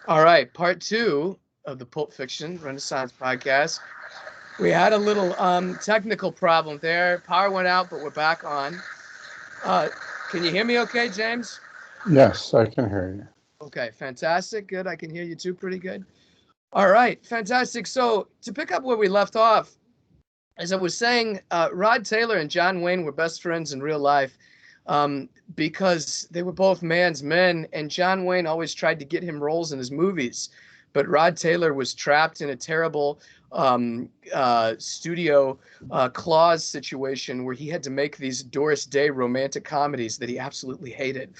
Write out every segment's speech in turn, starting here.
All right, part two of the Pulp Fiction Renaissance podcast. We had a little technical problem there. Power went out, but we're back on. Uh, can you hear me okay, James? Yes, I can hear you. Okay, fantastic. Good. I can hear you too pretty good. All right, fantastic. So to pick up where we left off, as I was saying, Rod Taylor and John Wayne were best friends in real life because they were both man's men, and John Wayne always tried to get him roles in his movies. But Rod Taylor was trapped in a terrible studio clause situation where he had to make these Doris Day romantic comedies that he absolutely hated.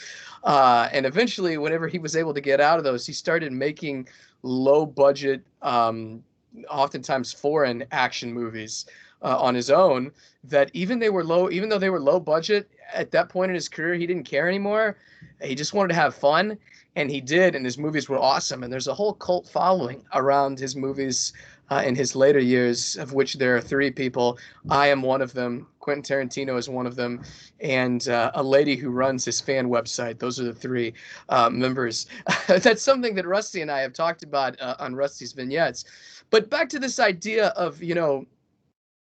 And eventually, whenever he was able to get out of those, he started making low budget, oftentimes foreign action movies on his own that even though they were low budget at that point in his career, he didn't care anymore. He just wanted to have fun, and he did, and his movies were awesome. And there's a whole cult following around his movies in his later years, of which there are three people. I am one of them. Quentin Tarantino is one of them, and a lady who runs his fan website. Those are the three members. That's something that Rusty and I have talked about on Rusty's vignettes. But back to this idea of,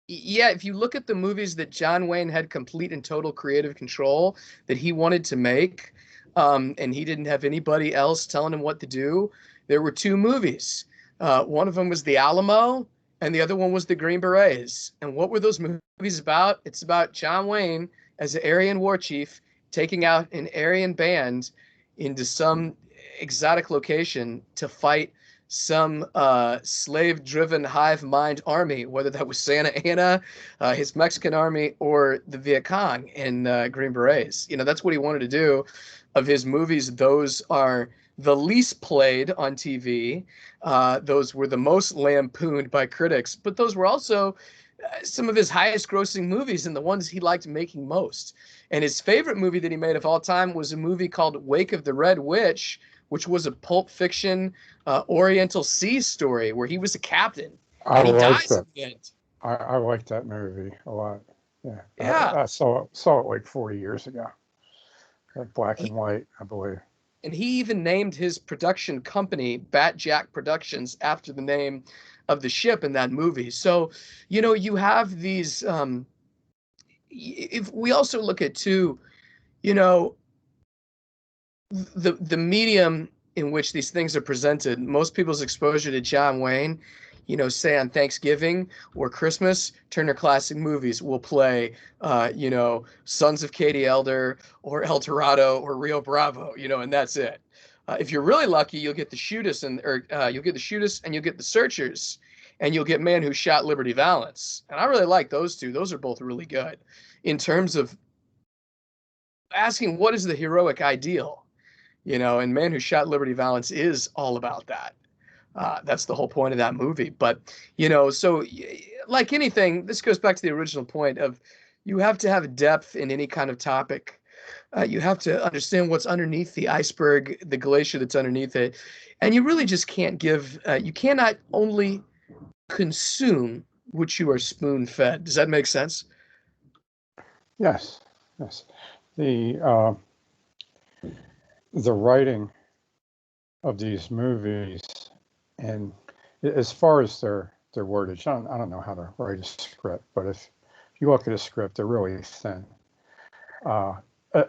yeah, if you look at the movies that John Wayne had complete and total creative control that he wanted to make, and he didn't have anybody else telling him what to do, there were two movies. One of them was The Alamo, and the other one was The Green Berets. And what were those movies about? It's about John Wayne as an Aryan war chief taking out an Aryan band into some exotic location to fight some slave-driven hive mind army, whether that was Santa Anna, his Mexican army, or the Viet Cong in Green Berets. That's what he wanted to do. Of his movies, those are the least played on TV. Those were the most lampooned by critics, but those were also some of his highest grossing movies and the ones he liked making most. And his favorite movie that he made of all time was a movie called Wake of the Red Witch, which was a Pulp Fiction Oriental Sea story where he was a captain I and he liked dies that. at the end. I liked that movie a lot. Yeah, Yeah. I saw it like 40 years ago. Like black and He, white, I believe. and he even named his production company Bat Jack Productions after the name of the ship in that movie. So, you have these. If we also look at too, you know, the medium in which these things are presented, most people's exposure to John Wayne, say on Thanksgiving or Christmas, Turner Classic Movies will play, Sons of Katie Elder or El Dorado or Rio Bravo, and that's it. If you're really lucky, you'll get the Shootist you'll get the Shootist and you'll get the Searchers, and you'll get Man Who Shot Liberty Valance. And I really like those two. Those are both really good in terms of asking what is the heroic ideal. And Man Who Shot Liberty Valance is all about that. That's the whole point of that movie. But, so like anything, this goes back to the original point of you have to have depth in any kind of topic. You have to understand what's underneath the iceberg, the glacier that's underneath it. And you really just can't you cannot only consume what you are spoon fed. Does that make sense? Yes, yes. The writing of these movies, and as far as their wordage, I don't know how to write a script, but if you look at a script, they're really thin.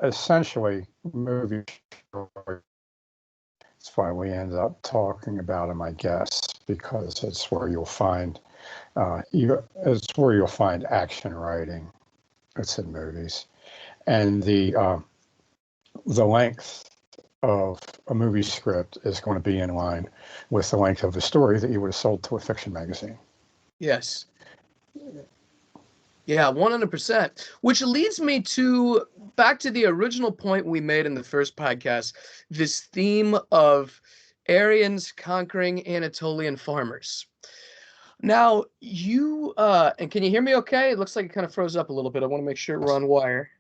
Essentially, movies. That's why we end up talking about them, I guess, because it's where you'll find it's where you'll find action writing. It's in movies, and the length of a movie script is going to be in line with the length of the story that you would have sold to a fiction magazine. Yes. Yeah, 100%. Which leads me back to the original point we made in the first podcast, this theme of Aryans conquering Anatolian farmers. Now, and can you hear me okay? It looks like it kind of froze up a little bit. I want to make sure we're on wire.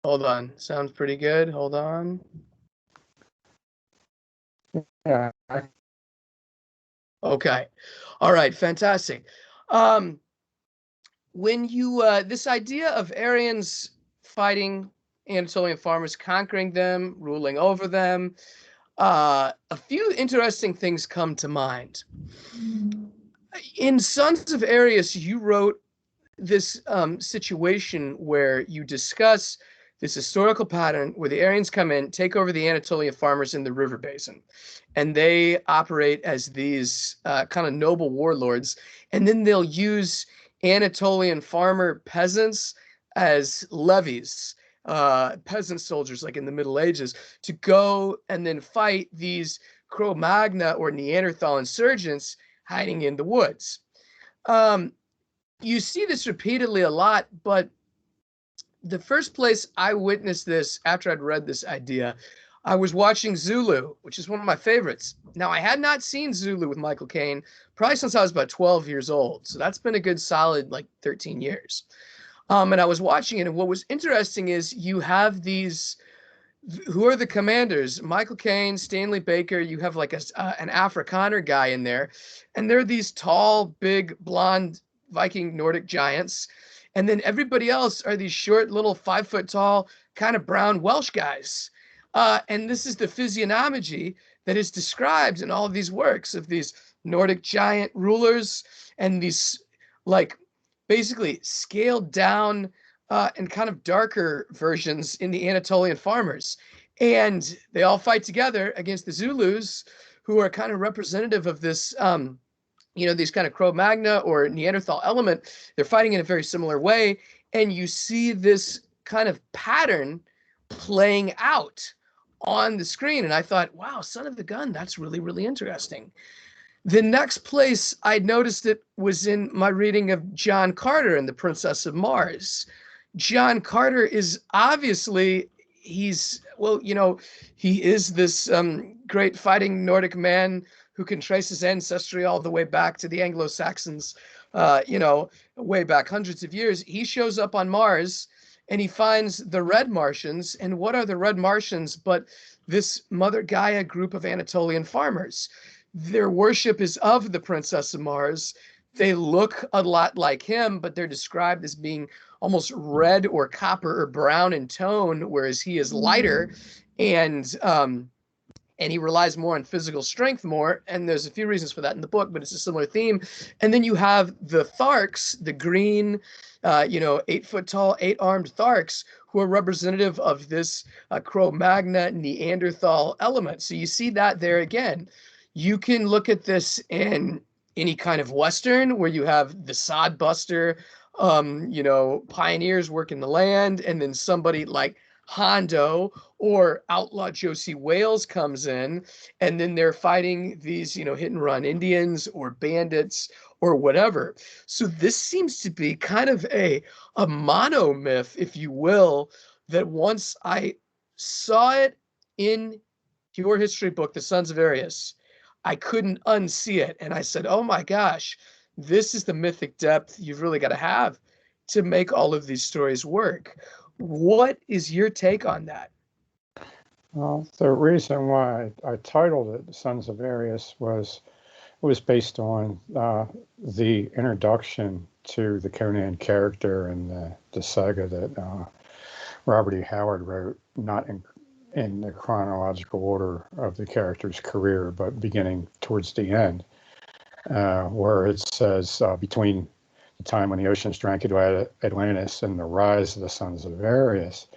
Hold on. Sounds pretty good. Hold on. Yeah. Okay. All right. Fantastic. When this idea of Aryans fighting Anatolian farmers, conquering them, ruling over them. A few interesting things come to mind. In Sons of Arius, you wrote this situation where you discuss this historical pattern where the Aryans come in, take over the Anatolian farmers in the river basin, and they operate as these kind of noble warlords, and then they'll use Anatolian farmer peasants as levies, peasant soldiers like in the Middle Ages, to go and then fight these Cro-Magna or Neanderthal insurgents hiding in the woods. You see this repeatedly a lot, but the first place I witnessed this after I'd read this idea, I was watching Zulu, which is one of my favorites. Now, I had not seen Zulu with Michael Caine probably since I was about 12 years old. So that's been a good solid like 13 years. And I was watching it, and what was interesting is you have these, who are the commanders? Michael Caine, Stanley Baker, you have like an Afrikaner guy in there, and they're these tall, big, blonde Viking Nordic giants. And then everybody else are these short, little 5 foot tall, kind of brown Welsh guys. And this is the physiognomy that is described in all of these works of these Nordic giant rulers and these like basically scaled down and kind of darker versions in the Anatolian farmers. And they all fight together against the Zulus, who are kind of representative of this these kind of Cro-Magna or Neanderthal element. They're fighting in a very similar way. And you see this kind of pattern playing out on the screen. And I thought, wow, son of the gun, that's really, really interesting. The next place I noticed it was in my reading of John Carter and the Princess of Mars. John Carter is obviously, he is this great fighting Nordic man who can trace his ancestry all the way back to the Anglo-Saxons, way back hundreds of years. He shows up on Mars and he finds the Red Martians. And what are the Red Martians but this Mother Gaia group of Anatolian farmers? Their worship is of the Princess of Mars. They look a lot like him, but they're described as being almost red or copper or brown in tone, whereas he is lighter. And he relies more on physical strength more. And there's a few reasons for that in the book, but it's a similar theme. And then you have the Tharks, the green, 8 foot tall, 8-armed Tharks, who are representative of this Cro-Magna Neanderthal element. So you see that there again. You can look at this in any kind of Western where you have the sod buster, pioneers working the land, and then somebody like Hondo or outlaw Josie Wales comes in, and then they're fighting these, hit and run Indians or bandits or whatever. So this seems to be kind of a monomyth, if you will, that once I saw it in your history book, The Sons of Arius, I couldn't unsee it. And I said, oh my gosh, this is the mythic depth you've really got to have to make all of these stories work. What is your take on that? Well, the reason why I titled it Sons of Arius was based on the introduction to the Conan character and the saga that Robert E. Howard wrote, not in the chronological order of the character's career, but beginning towards the end, where it says between the time when the oceans drank into Atlantis and the rise of the Sons of Arius,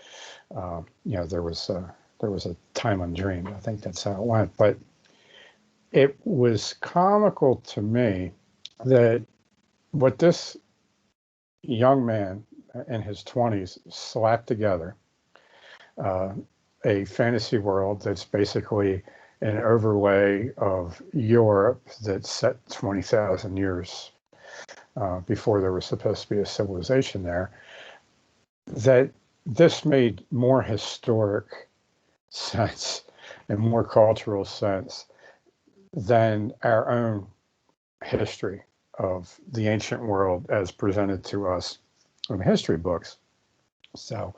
there was a time undreamed. I think that's how it went. But it was comical to me that what this young man in his 20s slapped together, a fantasy world that's basically an overlay of Europe that's set 20,000 years before there was supposed to be a civilization there, that this made more historic sense and more cultural sense than our own history of the ancient world as presented to us in history books. So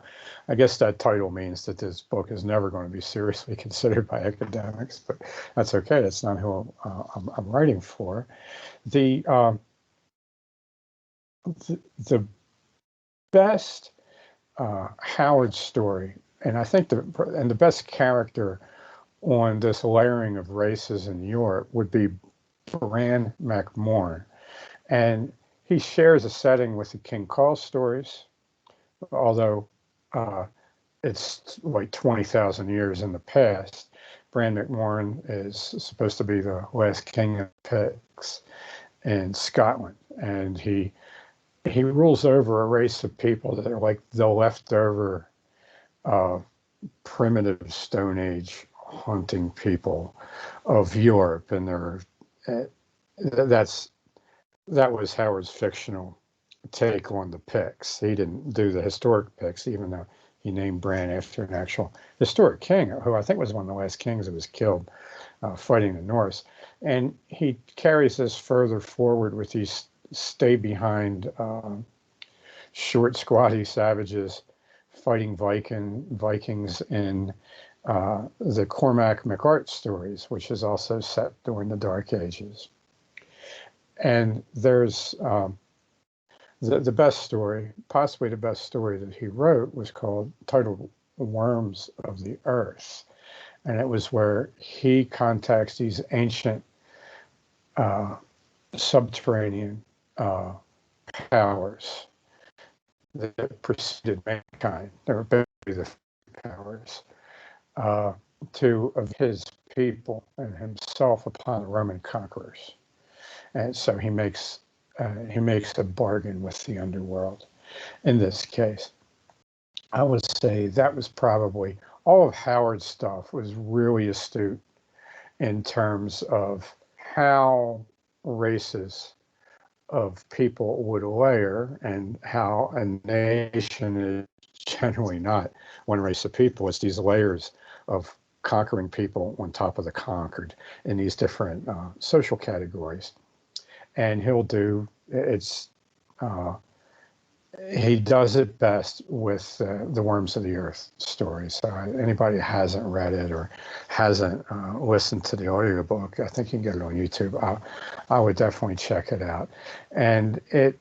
I guess that title means that this book is never going to be seriously considered by academics, but that's okay. That's not who I'm writing for. The best Howard's story, and I think the best character on this layering of races in Europe would be Bran MacMorn, and he shares a setting with the King Kull stories, although it's like 20,000 years in the past. Bran MacMorn is supposed to be the last king of Picts in Scotland, and he rules over a race of people that are like the leftover primitive Stone Age hunting people of Europe, and that was Howard's fictional take on the Picts. He didn't do the historic Picts, even though he named Bran after an actual historic king, who I think was one of the last kings that was killed fighting the Norse. And he carries this further forward with these stay behind, short, squatty savages fighting Vikings in the Cormac MacArt stories, which is also set during the Dark Ages. And there's the best story, possibly the best story that he wrote, was titled Worms of the Earth. And it was where he contacts these ancient subterranean powers that preceded mankind. They were basically the powers of his people and himself upon the Roman conquerors. And so he makes a bargain with the underworld. In this case, I would say that was probably all of Howard's stuff was really astute in terms of how races of people would layer and how a nation is generally not one race of people. It's these layers of conquering people on top of the conquered in these different social categories. And he does it best with the Worms of the Earth story. So anybody who hasn't read it or hasn't listened to the audiobook, I think you can get it on YouTube. I would definitely check it out. And it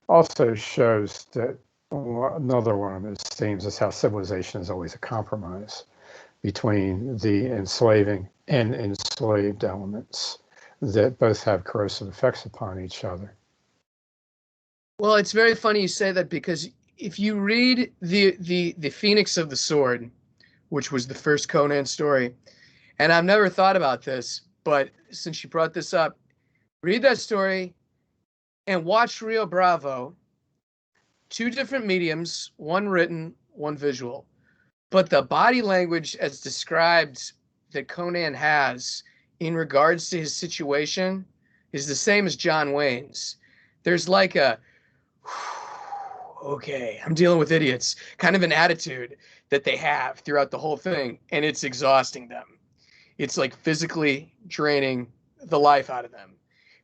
also shows that another one of his themes is how civilization is always a compromise between the enslaving and enslaved elements that both have corrosive effects upon each other. Well, it's very funny you say that, because if you read the Phoenix of the Sword, which was the first Conan story, and I've never thought about this, but since you brought this up, read that story and watch Rio Bravo. Two different mediums, one written, one visual. But the body language as described that Conan has in regards to his situation is the same as John Wayne's. There's like a, okay, I'm dealing with idiots, kind of an attitude that they have throughout the whole thing, and it's exhausting them. It's like physically draining the life out of them.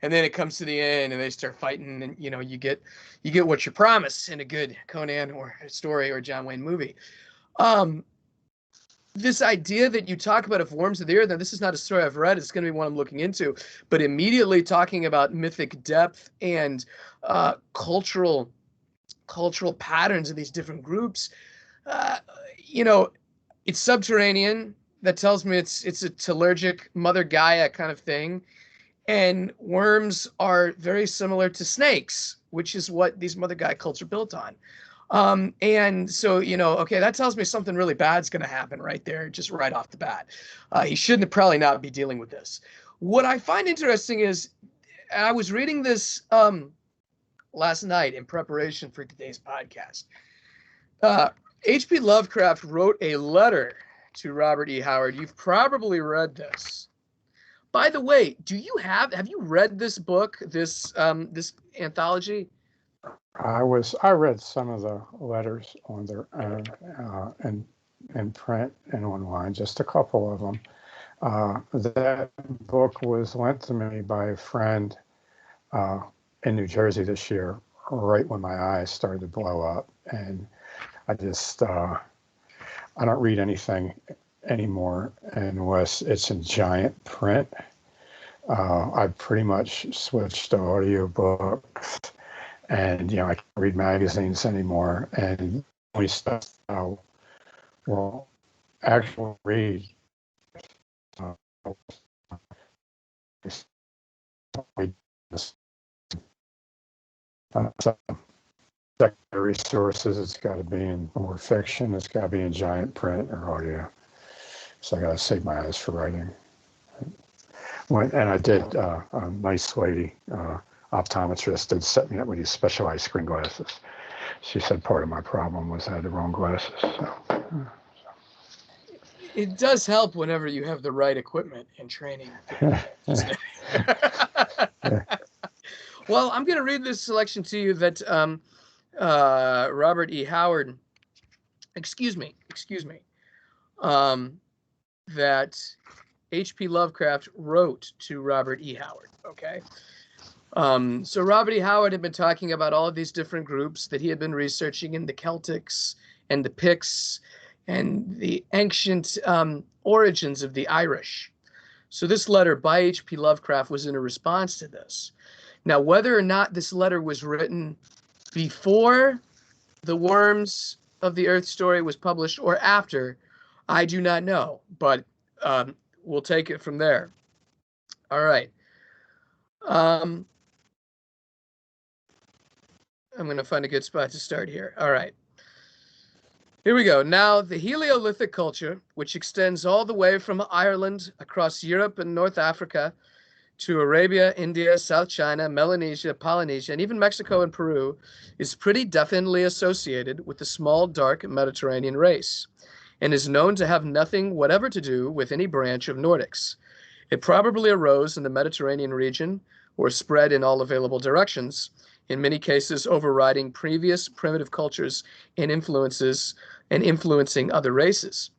And then it comes to the end and they start fighting, and you get what you promise in a good Conan or story or John Wayne movie. This idea that you talk about of Worms of the Earth, now this is not a story I've read, it's going to be one I'm looking into, but immediately talking about mythic depth and cultural patterns of these different groups. It's subterranean. That tells me it's a tellurgic Mother Gaia kind of thing. And worms are very similar to snakes, which is what these Mother Gaia cults are built on. And so, okay, that tells me something really bad's going to happen right there, just right off the bat. He shouldn't probably not be dealing with this. What I find interesting is, I was reading this last night in preparation for today's podcast. HP Lovecraft wrote a letter to Robert E. Howard. You've probably read this. By the way, have you read this book, this anthology? I read some of the letters on their own in print and online, just a couple of them. That book was lent to me by a friend in New Jersey this year, right when my eyes started to blow up, and I just I don't read anything anymore unless it's in giant print. I pretty much switched to audiobooks, and I can't read magazines anymore. And only stuff will actually read uh, some secondary sources. It's got to be in more fiction. It's got to be in giant print or audio. So I got to save my eyes for writing. And I did, a nice lady, optometrist, did set me up with these specialized screen glasses. She said part of my problem was I had the wrong glasses. So. It does help whenever you have the right equipment and training. Well, I'm going to read this selection to you that Robert E. Howard, excuse me, that HP Lovecraft wrote to Robert E. Howard, okay? So Robert E. Howard had been talking about all of these different groups that he had been researching in the Celtics and the Picts and the ancient origins of the Irish. So this letter by H.P. Lovecraft was in a response to this. Now, whether or not this letter was written before the Worms of the Earth story was published or after, I do not know, but we'll take it from there. All right. I'm going to find a good spot to start here. All right. Here we go. Now, the Heliolithic culture, which extends all the way from Ireland across Europe and North Africa to Arabia, India, South China, Melanesia, Polynesia, and even Mexico and Peru, is pretty definitely associated with the small, dark Mediterranean race, and is known to have nothing whatever to do with any branch of Nordics. It probably arose in the Mediterranean region or spread in all available directions, in many cases overriding previous primitive cultures and influencing other races.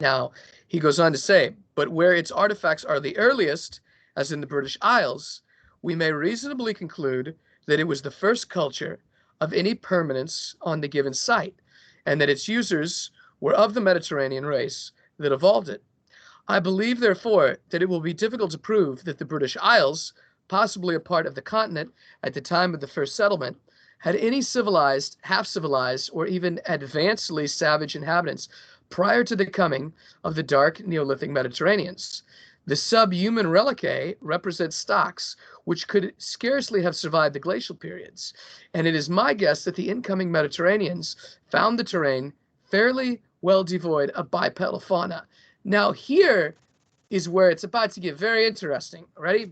Now, he goes on to say, but where its artifacts are the earliest, as in the British Isles, we may reasonably conclude that it was the first culture of any permanence on the given site, and that its users were of the Mediterranean race that evolved it. I believe, therefore, that it will be difficult to prove that the British Isles, possibly a part of the continent at the time of the first settlement, had any civilized, half-civilized, or even advancedly savage inhabitants prior to the coming of the dark Neolithic Mediterraneans. The subhuman relicae represent stocks which could scarcely have survived the glacial periods, and it is my guess that the incoming Mediterraneans found the terrain fairly well devoid of bipedal fauna. Now here is where it's about to get very interesting. Ready?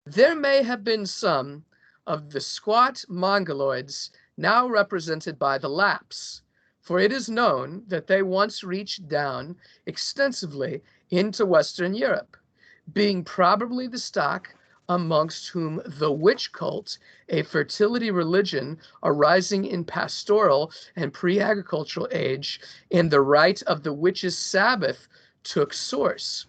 There may have been some of the squat mongoloids now represented by the Lapps, for it is known that they once reached down extensively into Western Europe, being probably the stock amongst whom the witch cult, a fertility religion arising in pastoral and pre-agricultural age, and the rite of the witch's Sabbath took source.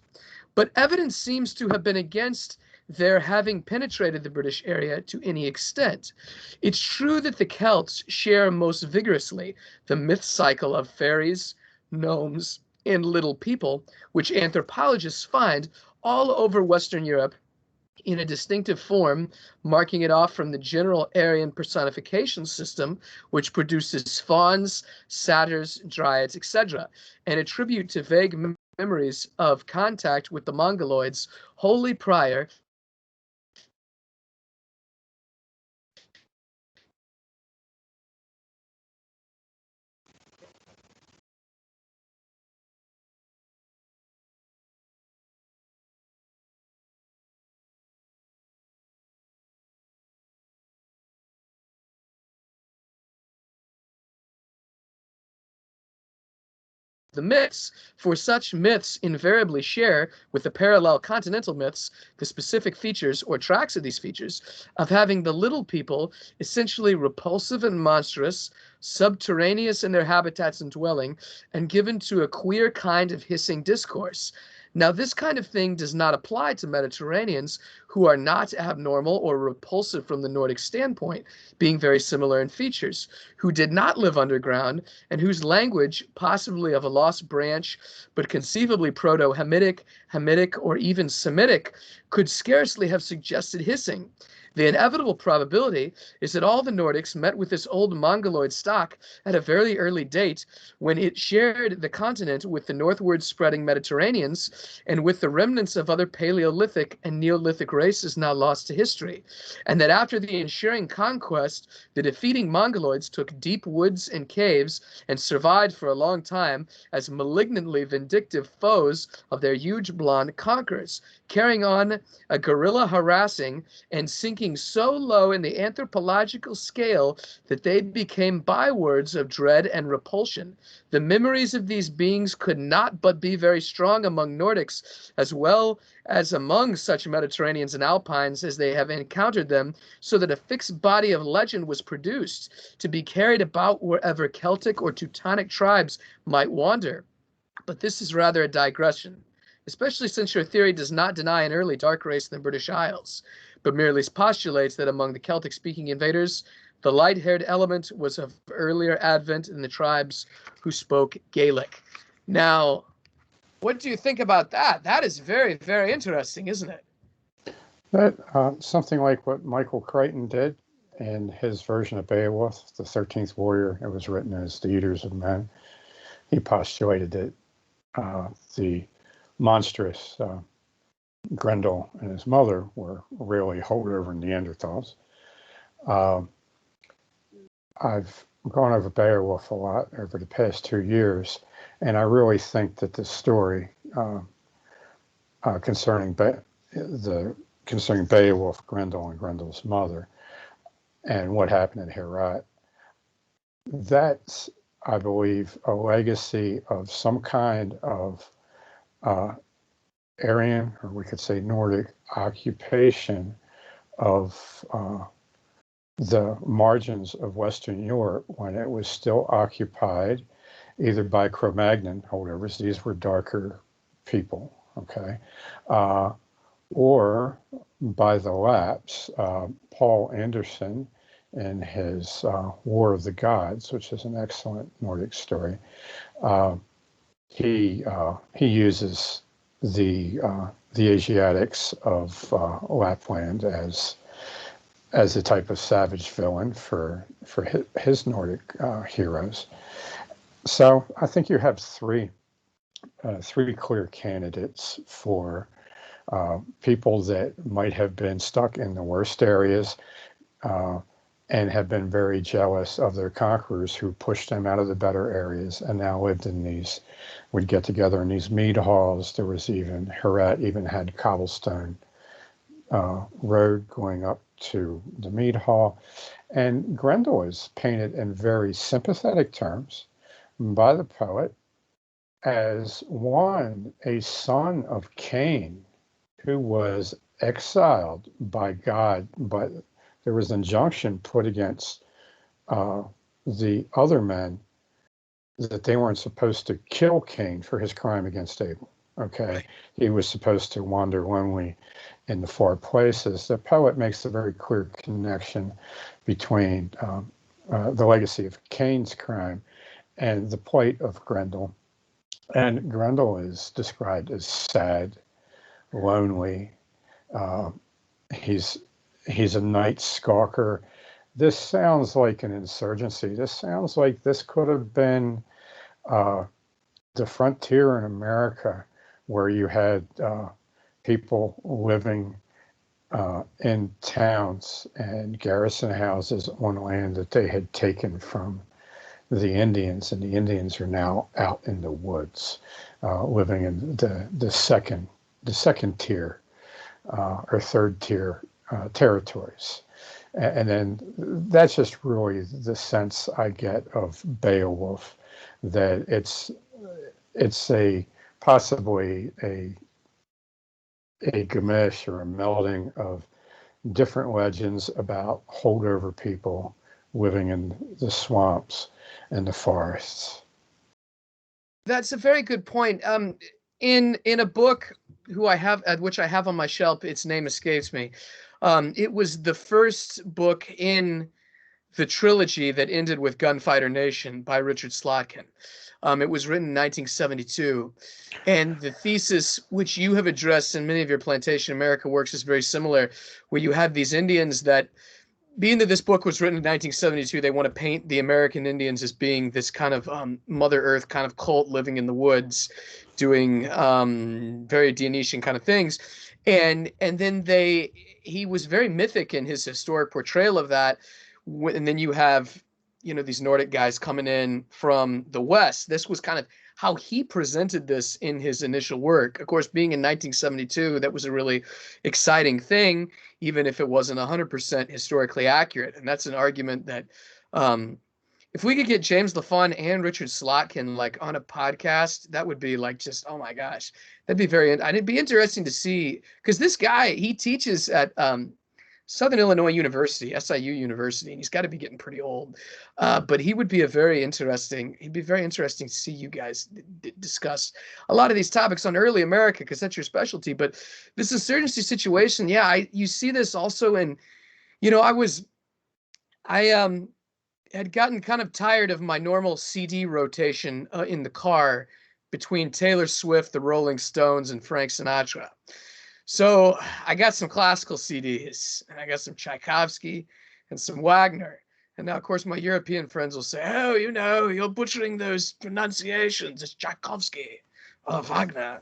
But evidence seems to have been against their having penetrated the British area to any extent. It's true that the Celts share most vigorously the myth cycle of fairies, gnomes, and little people, which anthropologists find all over Western Europe in a distinctive form, marking it off from the general Aryan personification system, which produces fauns, satyrs, dryads, etc., and attribute to vague memories of contact with the Mongoloids wholly prior the myths, for such myths invariably share with the parallel continental myths the specific features or tracks of these features of having the little people essentially repulsive and monstrous, subterraneous in their habitats and dwelling, and given to a queer kind of hissing discourse. Now, this kind of thing does not apply to Mediterraneans who are not abnormal or repulsive from the Nordic standpoint, being very similar in features, who did not live underground, and whose language, possibly of a lost branch, but conceivably Proto-Hamitic, Hamitic, or even Semitic, could scarcely have suggested hissing. The inevitable probability is that all the Nordics met with this old Mongoloid stock at a very early date when it shared the continent with the northward spreading Mediterraneans and with the remnants of other Paleolithic and Neolithic races now lost to history, and that after the ensuing conquest, the defeating Mongoloids took deep woods and caves and survived for a long time as malignantly vindictive foes of their huge blonde conquerors, carrying on a guerrilla harassing and sinking so low in the anthropological scale that they became bywords of dread and repulsion. The memories of these beings could not but be very strong among Nordics, as well as among such Mediterraneans and Alpines as they have encountered them, so that a fixed body of legend was produced to be carried about wherever Celtic or Teutonic tribes might wander. But this is rather a digression, especially since your theory does not deny an early dark race in the British Isles, but merely postulates that among the Celtic-speaking invaders, the light-haired element was of earlier advent in the tribes who spoke Gaelic. Now, what do you think about that? That is very, very interesting, isn't it? That something like what Michael Crichton did in his version of Beowulf, the 13th Warrior. It was written as the Eaters of Men. He postulated that the monstrous Grendel and his mother were really holdover Neanderthals. I've gone over Beowulf a lot over the past 2 years, and I really think that the story concerning Beowulf, Grendel, and Grendel's mother, and what happened at Herat, that's, I believe, a legacy of some kind of Aryan, or we could say Nordic, occupation of the margins of Western Europe when it was still occupied either by Cro-Magnon holdovers, these were darker people, okay, or by the Lapps. Paul Anderson, in his War of the Gods, which is an excellent Nordic story, he uses the Asiatics of Lapland as a type of savage villain for his Nordic heroes. So I think you have three clear candidates for people that might have been stuck in the worst areas and have been very jealous of their conquerors who pushed them out of the better areas and now lived in these, would get together in these mead halls. There was even, Herat even had cobblestone road going up to the mead hall. And Grendel is painted in very sympathetic terms by the poet as a son of Cain who was exiled by God, but there was an injunction put against the other men that they weren't supposed to kill Cain for his crime against Abel. Okay, right. He was supposed to wander lonely in the far places. The poet makes a very clear connection between the legacy of Cain's crime and the plight of Grendel. And Grendel is described as sad, lonely. He's a night stalker. This sounds like an insurgency. This sounds like this could have been the frontier in America, where you had people living in towns and garrison houses on land that they had taken from the Indians, and the Indians are now out in the woods, living in the second tier or third tier territories. And then that's just really the sense I get of Beowulf, that it's possibly a gemisch or a melding of different legends about holdover people living in the swamps and the forests. That's a very good point. In a book which I have on my shelf, its name escapes me. It was the first book in the trilogy that ended with Gunfighter Nation by Richard Slotkin. It was written in 1972. And the thesis, which you have addressed in many of your Plantation America works, is very similar, where you have these Indians that, being that this book was written in 1972, they want to paint the American Indians as being this kind of Mother Earth kind of cult living in the woods, doing very Dionysian kind of things. And then he was very mythic in his historic portrayal of that. And then you have, these Nordic guys coming in from the West. This was kind of how he presented this in his initial work. Of course, being in 1972, that was a really exciting thing, even if it wasn't 100% historically accurate. And that's an argument that if we could get James Lafond and Richard Slotkin like on a podcast, that would be like just, oh my gosh, it'd be interesting to see, because this guy, he teaches at Southern Illinois University, SIU University, and he's got to be getting pretty old. But he'd be very interesting to see you guys discuss a lot of these topics on early America, because that's your specialty. But this insurgency situation, you see this also in, I had gotten kind of tired of my normal CD rotation in the car between Taylor Swift, the Rolling Stones, and Frank Sinatra. So I got some classical CDs, and I got some Tchaikovsky and some Wagner. And now, of course, my European friends will say, oh, you're butchering those pronunciations. It's Tchaikovsky. Oh, Wagner.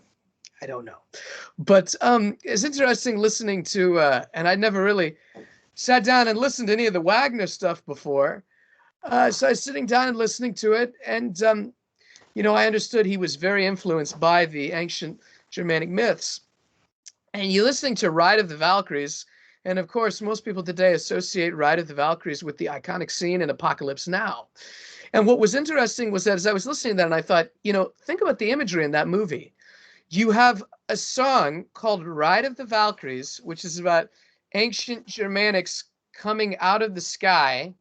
I don't know. But it's interesting listening to, and I never really sat down and listened to any of the Wagner stuff before. So I was sitting down and listening to it. And, I understood he was very influenced by the ancient Germanic myths. And you're listening to Ride of the Valkyries, and of course, most people today associate Ride of the Valkyries with the iconic scene in Apocalypse Now. And what was interesting was that as I was listening to that, and I thought, think about the imagery in that movie. You have a song called Ride of the Valkyries, which is about ancient Germanics coming out of the sky,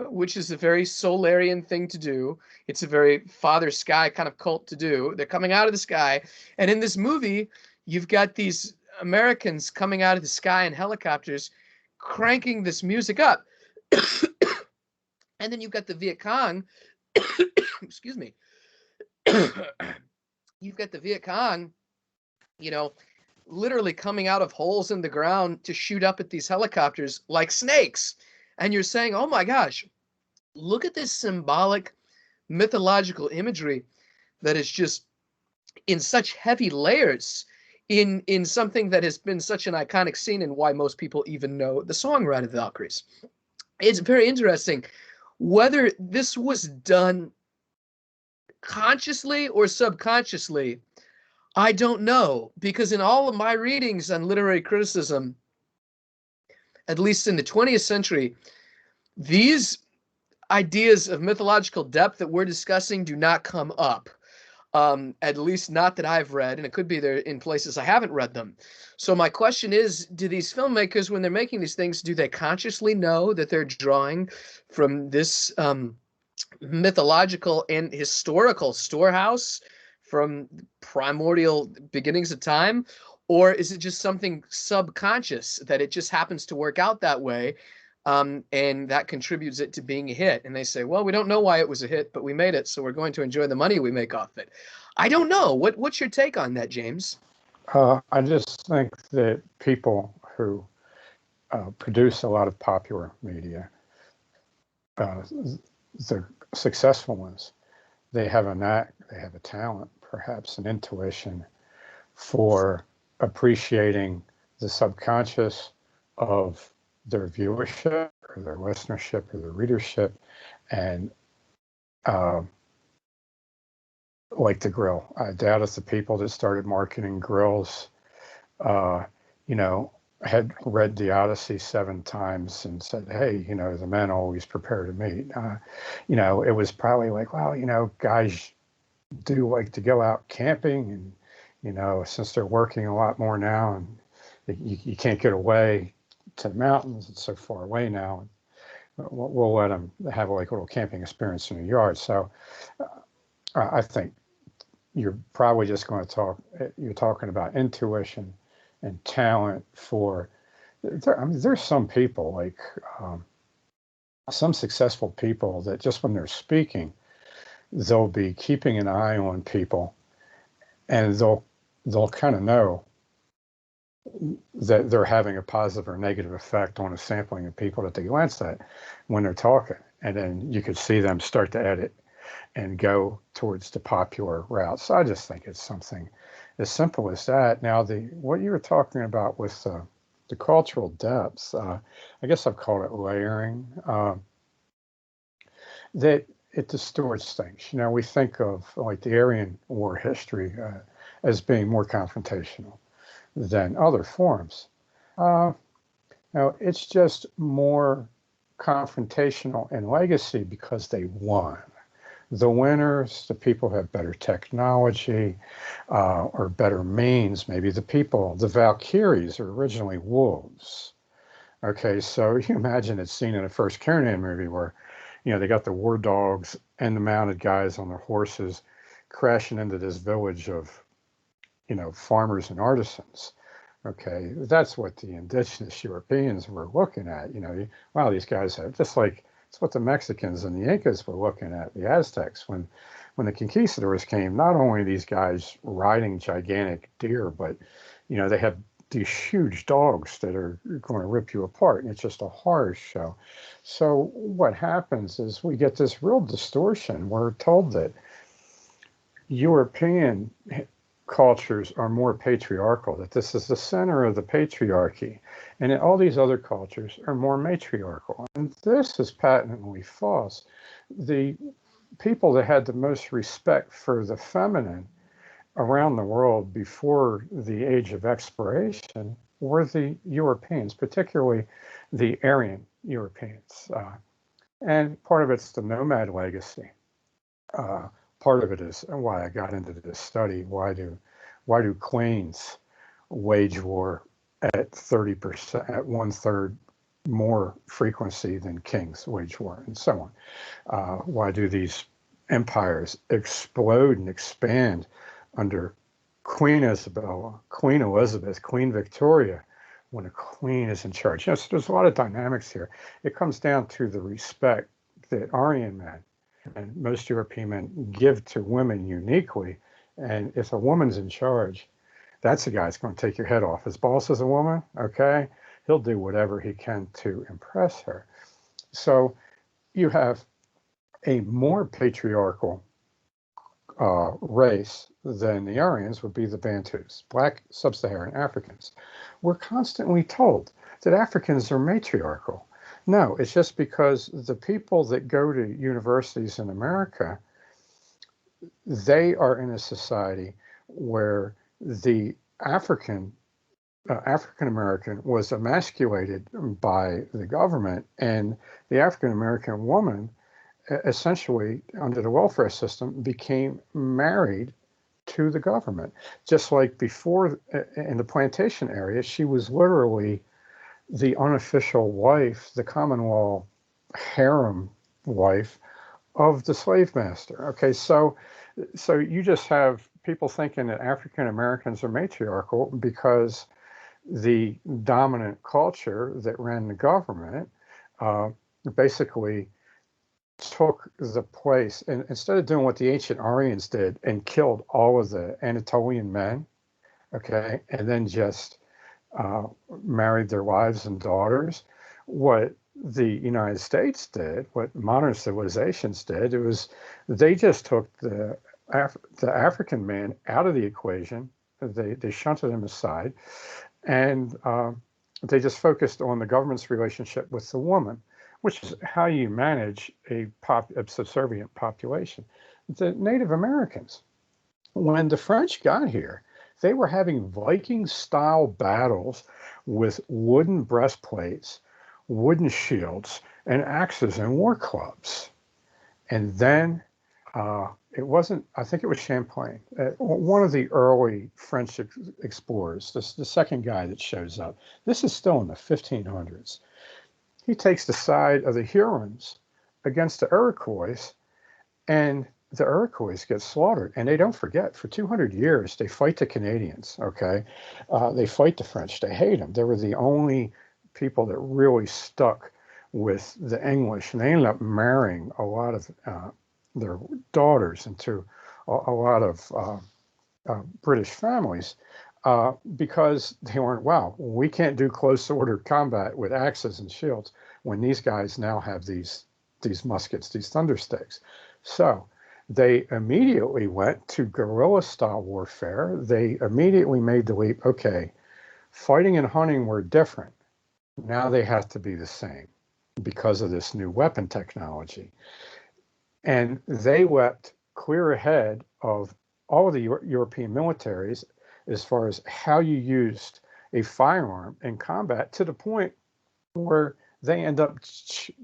which is a very Solarian thing to do. It's a very Father Sky kind of cult to do. They're coming out of the sky. And in this movie, you've got these Americans coming out of the sky in helicopters, cranking this music up. And then you've got the Viet Cong, excuse me. You've got the Viet Cong, literally coming out of holes in the ground to shoot up at these helicopters like snakes. And you're saying, oh my gosh, look at this symbolic mythological imagery that is just in such heavy layers in something that has been such an iconic scene, and why most people even know the song Ride of the Valkyries. It's very interesting whether this was done consciously or subconsciously. I don't know, because in all of my readings on literary criticism, at least in the 20th century, these ideas of mythological depth that we're discussing do not come up. At least not that I've read, and it could be there in places I haven't read them. So my question is, do these filmmakers, when they're making these things, do they consciously know that they're drawing from this mythological and historical storehouse from primordial beginnings of time? Or is it just something subconscious that it just happens to work out that way? And that contributes it to being a hit. And they say, well, we don't know why it was a hit, but we made it, so we're going to enjoy the money we make off it. I don't know. What's your take on that, James? I just think that people who produce a lot of popular media, the successful ones, they have a knack, they have a talent, perhaps an intuition for appreciating the subconscious of their viewership or their listenership or their readership, and like the grill. I doubt if the people that started marketing grills, had read the Odyssey 7 times and said, hey, the men always prepare to meet. It was probably like, well, guys do like to go out camping, and, since they're working a lot more now and you can't get away to the mountains, it's so far away now, we'll let them have like a little camping experience in the yard. So I think you're probably just you're talking about intuition and talent for, there's some people like, some successful people that just when they're speaking, they'll be keeping an eye on people, and they'll kind of know that they're having a positive or negative effect on a sampling of people that they glance at when they're talking. And then you could see them start to edit and go towards the popular route. So I just think it's something as simple as that. Now, what you were talking about with the cultural depths, I guess I've called it layering, that it distorts things. You know, we think of like the Aryan War history as being more confrontational than other forms. Now, it's just more confrontational in legacy because they won. The winners, the people have better technology or better means. Maybe the Valkyries are originally wolves. Okay, so you imagine it's seen in the first Conan movie where, you know, they got the war dogs and the mounted guys on their horses crashing into this village of, you know, farmers and artisans. Okay, that's what the indigenous Europeans were looking at. You know, wow, these guys have just like it's what the Mexicans and the Incas were looking at, the Aztecs when the conquistadors came. Not only these guys riding gigantic deer, but you know they have these huge dogs that are going to rip you apart, and it's just a horror show. So what happens is we get this real distortion. We're told that European cultures are more patriarchal, that this is the center of the patriarchy, and all these other cultures are more matriarchal. And this is patently false. The people that had the most respect for the feminine around the world before the age of exploration were the Europeans, particularly the Aryan Europeans. And part of it's the nomad legacy. Part of it is why I got into this study. Why do queens wage war at 30%, at 1/3 more frequency than kings wage war, and so on? Why do these empires explode and expand under Queen Isabella, Queen Elizabeth, Queen Victoria, when a queen is in charge? You know, so there's a lot of dynamics here. It comes down to the respect that Aryan men and most European men give to women uniquely. And if a woman's in charge, that's the guy that's going to take your head off. His boss is a woman, okay? He'll do whatever he can to impress her. So you have a more patriarchal race than the Aryans would be the Bantus, Black Sub-Saharan Africans. We're constantly told that Africans are matriarchal. No, it's just because the people that go to universities in America, they are in a society where the African American was emasculated by the government, and the African American woman essentially under the welfare system became married to the government. Just like before in the plantation area, she was literally the unofficial wife, the common law harem wife of the slave master. Okay, so you just have people thinking that African Americans are matriarchal because the dominant culture that ran the government basically took the place, and instead of doing what the ancient Aryans did and killed all of the Anatolian men, okay, and then just married their wives and daughters, what the United States did, what modern civilizations did, it was they just took the African man out of the equation. They shunted him aside, and they just focused on the government's relationship with the woman, which is how you manage a subservient population. The Native Americans, when the French got here, they were having Viking-style battles with wooden breastplates, wooden shields, and axes and war clubs. And then it wasn't, I think it was Champlain, one of the early French explorers, the second guy that shows up. This is still in the 1500s. He takes the side of the Hurons against the Iroquois, and the Iroquois get slaughtered. And they don't forget, for 200 years, they fight the Canadians, okay? They fight the French. They hate them. They were the only people that really stuck with the English, and they ended up marrying a lot of their daughters into a lot of British families because they weren't, wow, we can't do close order combat with axes and shields when these guys now have these muskets, these thundersticks. So they immediately went to guerrilla style warfare. They immediately made the leap, okay, fighting and hunting were different. Now they have to be the same because of this new weapon technology. And they leapt clear ahead of all of the European militaries as far as how you used a firearm in combat, to the point where they end up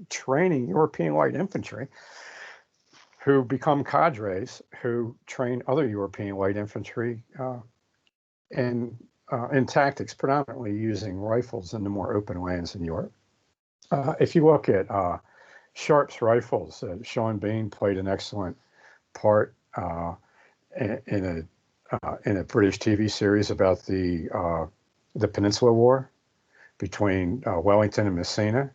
training European light infantry who become cadres who train other European light infantry in tactics, predominantly using rifles in the more open lands in Europe. If you look at Sharp's rifles, Sean Bean played an excellent part in a British TV series about the Peninsula War between Wellington and Messina.